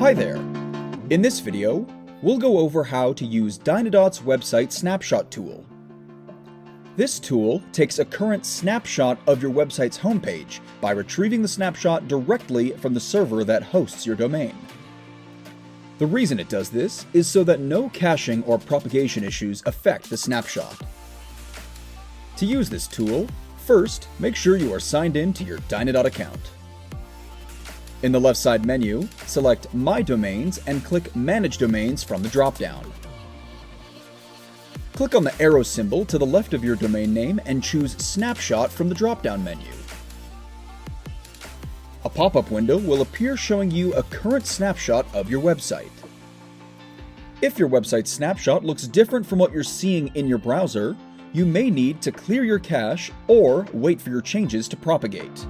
Hi there! In this video, we'll go over how to use Dynadot's website snapshot tool. This tool takes a current snapshot of your website's homepage by retrieving the snapshot directly from the server that hosts your domain. The reason it does this is so that no caching or propagation issues affect the snapshot. To use this tool, first, make sure you are signed in to your Dynadot account. In the left side menu, select My Domains and click Manage Domains from the drop-down. Click on the arrow symbol to the left of your domain name and choose Snapshot from the drop-down menu. A pop-up window will appear showing you a current snapshot of your website. If your website snapshot looks different from what you're seeing in your browser, you may need to clear your cache or wait for your changes to propagate.